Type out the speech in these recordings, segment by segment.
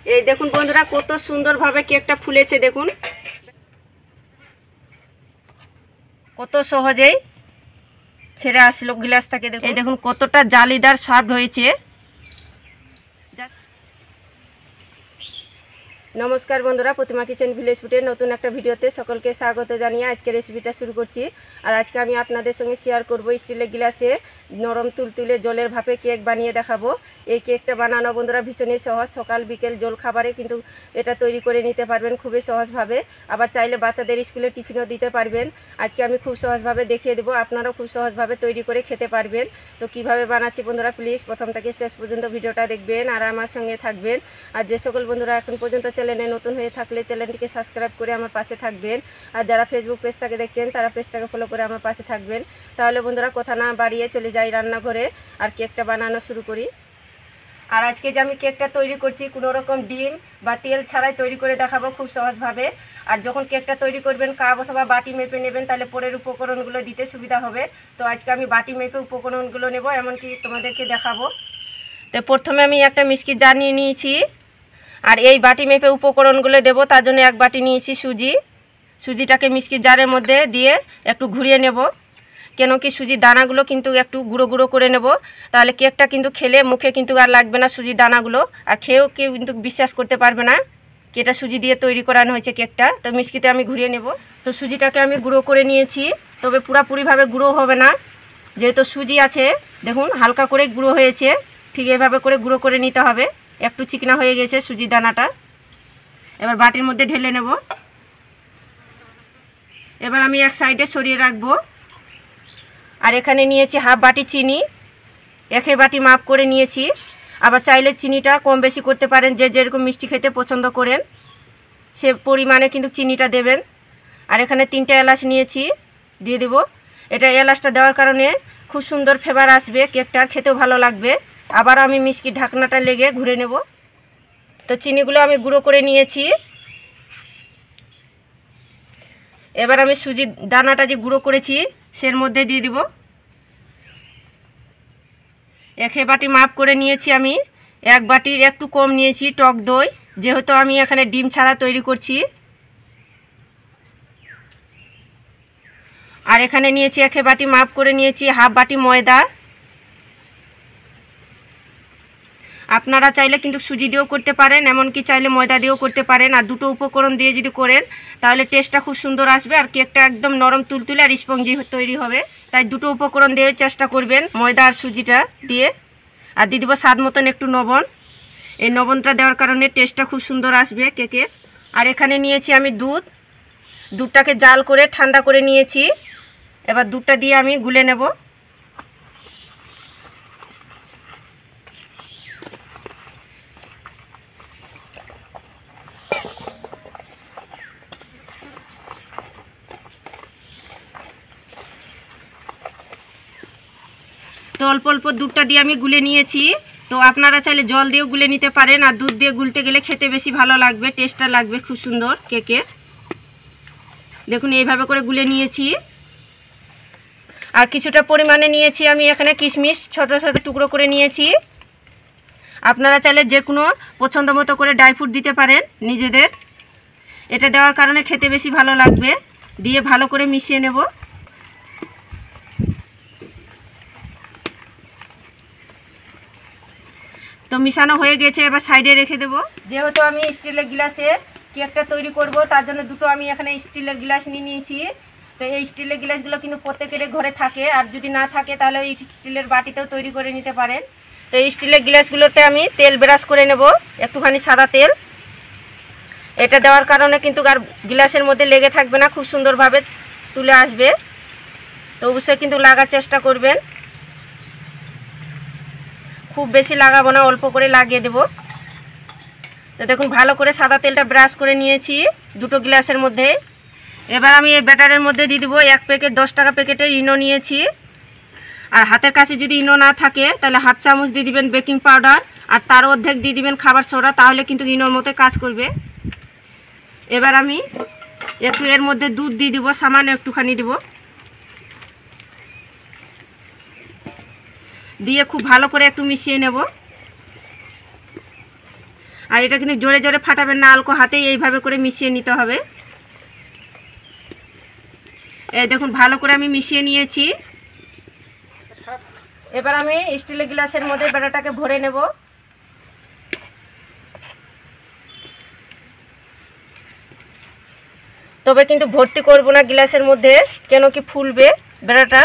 এই দেখুন বন্ধুরা কত সুন্দরভাবে কেকটা ফুলেছে, দেখুন কত সহজেই ছেড়ে আসলো গ্লাস থেকে। দেখুন এই দেখুন কতটা জালিদার সফট হয়েছে। নমস্কার বন্ধুরা, প্রতিমা কিচেন ভিলেজ ফুডের নতুন একটা ভিডিওতে সকলকে স্বাগত জানিয়ে আজকে রেসিপিটা শুরু করছি। আর আজকে আমি আপনাদের সঙ্গে শেয়ার করব স্টিলের গ্লাসে নরম তুলতুলে জলের ভাপে কেক বানিয়ে দেখাবো। এই কেকটা বানানো বন্ধুরা ভীষণই সহজ, সকাল বিকেল জল খাবারে কিন্তু এটা তৈরি করে নিতে পারবেন খুবই সহজভাবে। আবার চাইলে বাচ্চাদের স্কুলে টিফিনও দিতে পারবেন। আজকে আমি খুব সহজভাবে দেখিয়ে দেবো, আপনারাও খুব সহজভাবে তৈরি করে খেতে পারবেন। তো কিভাবে বানাচ্ছি বন্ধুরা প্লিজ প্রথম থেকে শেষ পর্যন্ত ভিডিওটা দেখবেন আর আমার সঙ্গে থাকবেন। আর যে সকল বন্ধুরা এখন পর্যন্ত চ্যানেলে নতুন হয়ে থাকলে চ্যানেলটিকে সাবস্ক্রাইব করে আমার পাশে থাকবেন। আর যারা ফেসবুক পেজটাকে দেখছেন তারা পেজটাকে ফলো করে আমার পাশে থাকবেন। তাহলে বন্ধুরা কথা না বাড়িয়ে চলে যাই রান্নাঘরে আর কেকটা বানানো শুরু করি। আর আজকে যে আমি কেকটা তৈরি করছি কোনো রকম ডিম বা তেল ছাড়াই তৈরি করে দেখাবো খুব সহজভাবে। আর যখন কেকটা তৈরি করবেন কাপ অথবা বাটি মেপে নেবেন, তাহলে পরের উপকরণগুলো দিতে সুবিধা হবে। তো আজকে আমি বাটি মেপে উপকরণগুলো নেব, এমনকি তোমাদেরকে দেখাবো। তো প্রথমে আমি একটা মিষ্টি জার নিয়ে নিয়েছি আর এই বাটি মেপে উপকরণগুলো দেব। তার জন্য এক বাটি নিয়েছি সুজিটাকে মিষ্টি জারের মধ্যে দিয়ে একটু ঘুরিয়ে নেব, কেন কি সুজির দানাগুলো কিন্তু একটু গুঁড়ো গুঁড়ো করে নেব, তাহলে কেকটা কিন্তু খেলে মুখে কিন্তু আর লাগবে না সুজির দানাগুলো। আর খেয়েও কেউ কিন্তু বিশ্বাস করতে পারবে না কি এটা সুজি দিয়ে তৈরি করানো হয়েছে কেকটা। তো মিষ্টিতে আমি ঘুরিয়ে নেব। তো সুজিটাকে আমি গুঁড়ো করে নিয়েছি, তবে পুরোপুরিভাবে গুঁড়ো হবে না, যেহেতু সুজি আছে। দেখুন হালকা করে গুঁড়ো হয়েছে, ঠিক এভাবে করে গুঁড়ো করে নিতে হবে। একটু চিকনা হয়ে গেছে সুজির দানাটা। এবার বাটির মধ্যে ঢেলে নেব। এবার আমি এক সাইডে সরিয়ে রাখবো। আর এখানে নিয়েছি হাফ বাটি চিনি, একে বাটি মাপ করে নিয়েছি। আবার চাইলে চিনিটা কম বেশি করতে পারেন, যে যেরকম মিষ্টি খেতে পছন্দ করেন সে পরিমাণে কিন্তু চিনিটা দেবেন। আর এখানে 3টে এলাচ নিয়েছি, দিয়ে দেব। এটা এলাচটা দেওয়ার কারণে খুব সুন্দর ফ্লেভার আসবে, কেকটার খেতেও ভালো লাগবে। আবার আমি মিষ্টির ঢাকনাটা লেগে ঘুরে নেব। তো চিনিগুলো আমি গুঁড়ো করে নিয়েছি। এবার আমি সুজির দানাটা যে গুঁড়ো করেছি সের মধ্যে দিয়ে দিব। একে বাটি মাপ করে নিয়েছি আমি, এক বাটির একটু কম নিয়েছি টক দই, যেহেতু আমি এখানে ডিম ছাড়া তৈরি করছি। আর এখানে নিয়েছি একে বাটি মাপ করে নিয়েছি হাফ বাটি ময়দা। আপনারা চাইলে কিন্তু সুজি দিয়েও করতে পারেন, এমনকি চাইলে ময়দা দিয়েও করতে পারেন। আর দুটো উপকরণ দিয়ে যদি করেন তাহলে টেস্টটা খুব সুন্দর আসবে আর কেকটা একদম নরম তুলতুলে আর স্পঞ্জি তৈরি হবে। তাই দুটো উপকরণ দিয়ে চেষ্টা করবেন, ময়দা আর সুজিটা দিয়ে। আর দিয়ে দেবো স্বাদ মতন একটু লবণ। এই লবণটা দেওয়ার কারণে টেস্টটা খুব সুন্দর আসবে কেকের। আর এখানে নিয়েছি আমি দুধটাকে জাল করে ঠান্ডা করে নিয়েছি। এবার দুধটা দিয়ে আমি গুলে নেব। তো অল্প অল্প দুধটা দিয়ে আমি গুলে নিয়েছি। তো আপনারা চাইলে জল দিয়েও গুলে নিতে পারেন, আর দুধ দিয়ে গুলতে গেলে খেতে বেশি ভালো লাগবে, টেস্টটা লাগবে খুব সুন্দর কেকে। দেখুন এইভাবে করে গুলে নিয়েছি। আর কিছুটা পরিমাণে নিয়েছি আমি এখানে কিশমিশ, ছোট ছোট টুকরো করে নিয়েছি। আপনারা চাইলে যে কোনো পছন্দ মতো করে ড্রাই ফ্রুট দিতে পারেন নিজেদের, এটা দেওয়ার কারণে খেতে বেশি ভালো লাগবে। দিয়ে ভালো করে মিশিয়ে নেব। তো মিশানো হয়ে গেছে, এবার সাইডে রেখে দেব। যেহেতু আমি স্টিলের গ্লাসে কেকটা তৈরি করব তার জন্য দুটো আমি এখানে স্টিলের গ্লাস নিয়ে নিয়েছি। তো এই স্টিলের গ্লাসগুলো কিন্তু প্রত্যেকের ঘরে থাকে, আর যদি না থাকে তাহলে এই স্টিলের বাটিতেও তৈরি করে নিতে পারেন। তো এই স্টিলের গ্লাসগুলোতে আমি তেল ব্রাশ করে নেব, একটুখানি সাদা তেল। এটা দেওয়ার কারণে কিন্তু আর গ্লাসের মধ্যে লেগে থাকবে না, খুব সুন্দরভাবে তুলে আসবে। তো অবশ্যই কিন্তু লাগার চেষ্টা করবেন, খুব বেশি লাগাবো না, অল্প করে লাগিয়ে দেব। তো দেখুন ভালো করে সাদা তেলটা ব্রাশ করে নিয়েছি দুটো গ্লাসের মধ্যে। এবার আমি এই ব্যাটারের মধ্যে দিয়ে দেবো 1 প্যাকেট 10 টাকা প্যাকেটের ইনো নিয়েছি। আর হাতের কাছে যদি ইনো না থাকে তাহলে হাফ চামচ দিয়ে দিবেন বেকিং পাউডার, আর তার অর্ধেক দিয়ে দিবেন খাবার সোডা, তাহলে কিন্তু ইনোর মতো কাজ করবে। এবার আমি একটু এর মধ্যে দুধ দিয়ে দেবো, সামান্য একটুখানি দেবো। দিয়ে খুব ভালো করে একটু মিশিয়ে নেব। আর এটা কিন্তু জোরে জোরে ফাটাবেন না, অল্প হাতেই এইভাবে করে মিশিয়ে নিতে হবে। এই দেখুন ভালো করে আমি মিশিয়ে নিয়েছি। এবার আমি স্টিলের গ্লাসের মধ্যে ব্যাটারটাকে ভরে নেব। তবে কিন্তু ভর্তি করব না গ্লাসের মধ্যে, কেন কি ফুলবে ব্যাটারটা।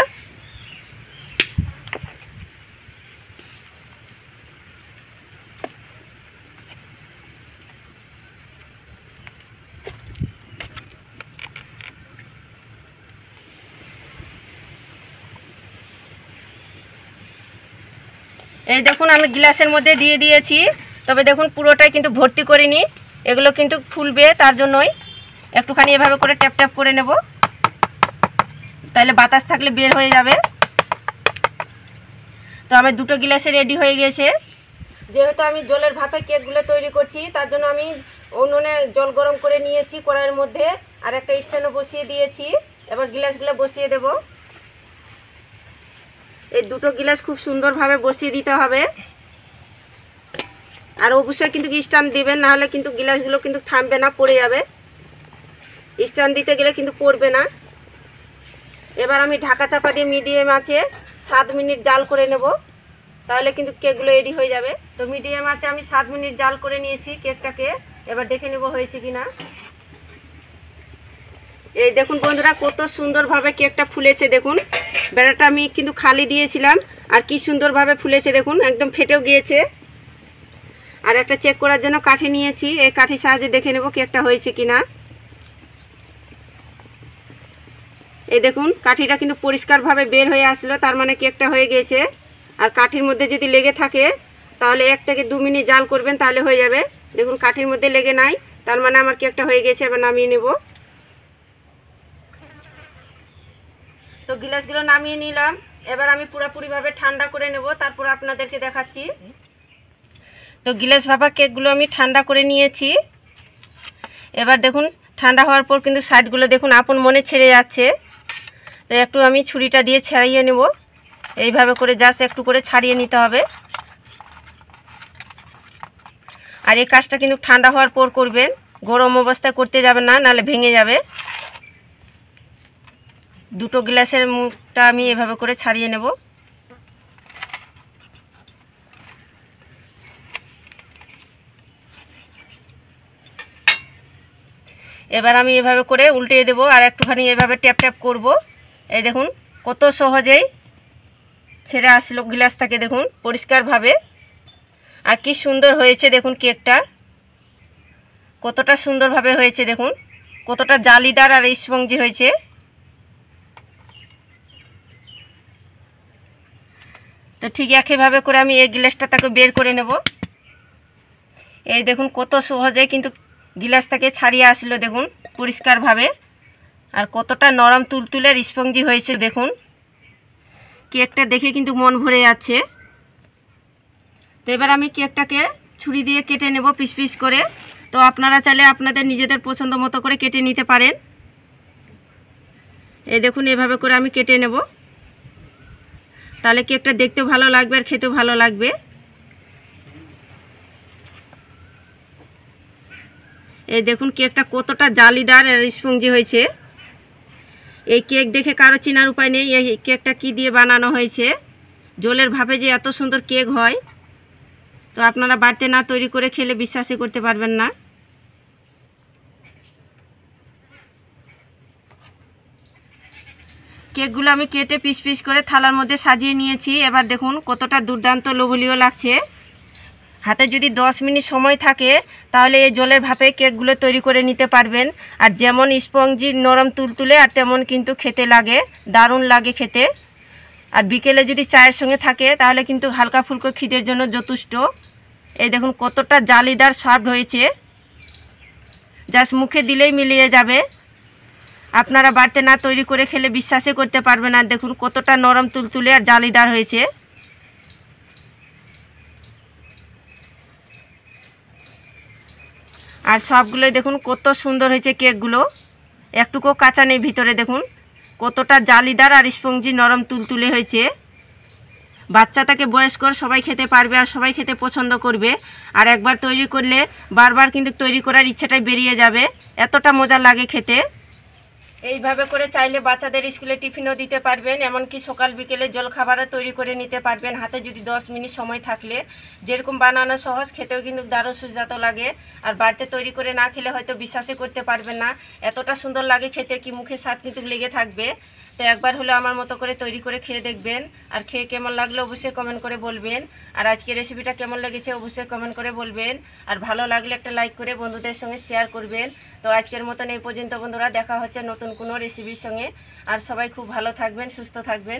এই দেখুন আমি গ্লাসের মধ্যে দিয়ে দিয়েছি, তবে দেখুন পুরোটাই কিন্তু ভর্তি করিনি, এগুলো কিন্তু ফুলবে, তার জন্যই একটুখানি এভাবে করে ট্যাপ ট্যাপ করে নেব, তাহলে বাতাস থাকলে বের হয়ে যাবে। তো আমার দুটো গ্লাসে রেডি হয়ে গেছে। যেহেতু আমি জলের ভাপে কেকগুলো তৈরি করছি, তার জন্য আমি উনুনে জল গরম করে নিয়েছি কড়াইয়ের মধ্যে, আর একটা স্ট্যান্ডও বসিয়ে দিয়েছি। এবার গ্লাসগুলো বসিয়ে দেব। এই দুটো গ্লাস খুব সুন্দরভাবে বসিয়ে দিতে হবে, আর অবশ্যই কিন্তু স্ট্যান্ড দিবেন, নাহলে কিন্তু গ্লাসগুলো কিন্তু থামবে না, পড়ে যাবে। স্ট্যান্ড দিতে গেলে কিন্তু পড়বে না। এবার আমি ঢাকা চাপা দিয়ে মিডিয়াম আঁচে 7 মিনিট জাল করে নেব, তাহলে কিন্তু কেকগুলো রেডি হয়ে যাবে। তো মিডিয়াম আঁচে আমি 7 মিনিট জাল করে নিয়েছি কেকটাকে। এবার দেখে নেব হয়েছে কিনা। এই দেখুন বন্ধুরা, কত সুন্দরভাবে কেকটা ফুলেছে। দেখুন ব্যাটারটা আমি কিন্তু খালি দিয়েছিলাম, আর কি সুন্দরভাবে ফুলেছে দেখুন, একদম ফেটেও গিয়েছে। আর একটা চেক করার জন্য কাঠি নিয়েছি, এই কাঠির সাহায্যে দেখে নেব কেকটা হয়েছে কিনা। এই দেখুন কাঠিটা কিন্তু পরিষ্কারভাবে বের হয়ে আসলো, তার মানে কেকটা হয়ে গেছে। আর কাঠির মধ্যে যদি লেগে থাকে তাহলে 1 থেকে 2 মিনিট জাল করবেন, তাহলে হয়ে যাবে। দেখুন কাঠির মধ্যে লেগে নাই, তার মানে আমার কেকটা হয়ে গেছে। এবার নামিয়ে নেব। তো গ্লাসগুলো নামিয়ে নিলাম। এবার আমি পুরোপুরিভাবে ঠান্ডা করে নেব, তারপর আপনাদেরকে দেখাচ্ছি। তো গ্লাস ভাপা কেকগুলো আমি ঠান্ডা করে নিয়েছি। এবার দেখুন ঠান্ডা হওয়ার পর কিন্তু সাইডগুলো দেখুন আপন মনে ছেড়ে যাচ্ছে। তো একটু আমি ছুরিটা দিয়ে ছাড়িয়ে নেব, এইভাবে করে জাস্ট একটু করে ছাড়িয়ে নিতে হবে। আর এই কাজটা কিন্তু ঠান্ডা হওয়ার পর করবেন, গরম অবস্থায় করতে যাবেন না, নাহলে ভেঙে যাবে। দুটো গ্লাসের মুখটা আমি এভাবে করে ছাড়িয়ে নেব। এবার আমি এভাবে করে উল্টিয়ে দেব, আর একটুখানি এভাবে ট্যাপ ট্যাপ করব। এই দেখুন কত সহজেই ছেড়ে আসলো গ্লাস থেকে, দেখুন পরিষ্কারভাবে। আর কি সুন্দর হয়েছে দেখুন কেকটা, কতটা সুন্দরভাবে হয়েছে দেখুন, কতটা জালিদার আর স্পঞ্জি হয়েছে। তো ঠিক একইভাবে করে আমি এই গ্লাসটা তাকে বের করে নেব। এই দেখুন কত সহজে কিন্তু গ্লাসটাকে ছাড়িয়ে আসলো দেখুন পরিষ্কারভাবে, আর কতটা নরম তুলতুলে স্পঞ্জি হয়েছে দেখুন। কেকটা দেখে কিন্তু মন ভরে যাচ্ছে। তো এবার আমি কেকটাকে ছুরি দিয়ে কেটে নেব পিস পিস করে। তো আপনারা চাইলে আপনাদের নিজেদের পছন্দ মতো করে কেটে নিতে পারেন। এই দেখুন এভাবে করে আমি কেটে নেব, তাহলে কেকটা দেখতেও ভালো লাগবে আর খেতেও ভালো লাগবে। এই দেখুন কেকটা কতটা জালিদার আর স্পঞ্জি হয়েছে। এই কেক দেখে কারো চেনার উপায় নেই এই কেকটা কি দিয়ে বানানো হয়েছে। জলের ভাপে যে এত সুন্দর কেক হয়, তো আপনারা বাড়িতে না তৈরি করে খেলে বিশ্বাসই করতে পারবেন না। কেকগুলো আমি কেটে পিস পিস করে থালার মধ্যে সাজিয়ে নিয়েছি। এবার দেখুন কতটা দুর্দান্ত লোভনীয় লাগছে। হাতে যদি 10 মিনিট সময় থাকে তাহলে এই জলের ভাপে কেকগুলো তৈরি করে নিতে পারবেন। আর যেমন স্পঞ্জি নরম তুলতুলে, আর তেমন কিন্তু খেতে লাগে, দারুণ লাগে খেতে। আর বিকেলে যদি চায়ের সঙ্গে থাকে তাহলে কিন্তু হালকা ফুলকো খিদের জন্য যথেষ্ট। এই দেখুন কতটা জালিদার সফট হয়েছে, জাস্ট মুখে দিলেই মিলিয়ে যাবে। আপনারা বাড়িতে না তৈরি করে খেলে বিশ্বাসই করতে পারবেন না। দেখুন কতটা নরম তুলতুলে আর জালিদার হয়েছে। আর সবগুলোই দেখুন কত সুন্দর হয়েছে কেকগুলো, একটুকু কাঁচা নেই ভিতরে। দেখুন কতটা জালিদার আর স্পঞ্জি নরম তুলতুলে হয়েছে। বাচ্চা থেকে বয়স্কর সবাই খেতে পারবে আর সবাই খেতে পছন্দ করবে। আর একবার তৈরি করলে বারবার কিন্তু তৈরি করার ইচ্ছাটাই বেরিয়ে যাবে, এতটা মজা লাগে খেতে। এইভাবে করে চাইলে বাচ্চাদের স্কুলে টিফিনও দিতে পারবেন, এমনকি সকাল বিকেলে জলখাবারও তৈরি করে নিতে পারবেন হাতে যদি 10 মিনিট সময় থাকলে। যেরকম বানানো সহজ, খেতেও কিন্তু দারুণ সুস্বাদু লাগে। আর বাড়িতে তৈরি করে না খেলে হয়তো বিশ্বাসই করতে পারবেন না, এতটা সুন্দর লাগে খেতে, কি মুখের স্বাদ কিন্তু লেগে থাকবে। তো একবার হলে আমার মতো করে তৈরি করে খেয়ে দেখবেন, আর খেয়ে কেমন লাগলো অবশ্যই কমেন্ট করে বলবেন। আর আজকে রেসিপিটা কেমন লেগেছে অবশ্যই কমেন্ট করে বলবেন। আর ভালো লাগলে একটা লাইক করে বন্ধুদের সঙ্গে শেয়ার করবেন। তো আজকের মতন এই পর্যন্ত বন্ধুরা, দেখা হচ্ছে নতুন কোনো রেসিপির সঙ্গে। আর সবাই খুব ভালো থাকবেন, সুস্থ থাকবেন।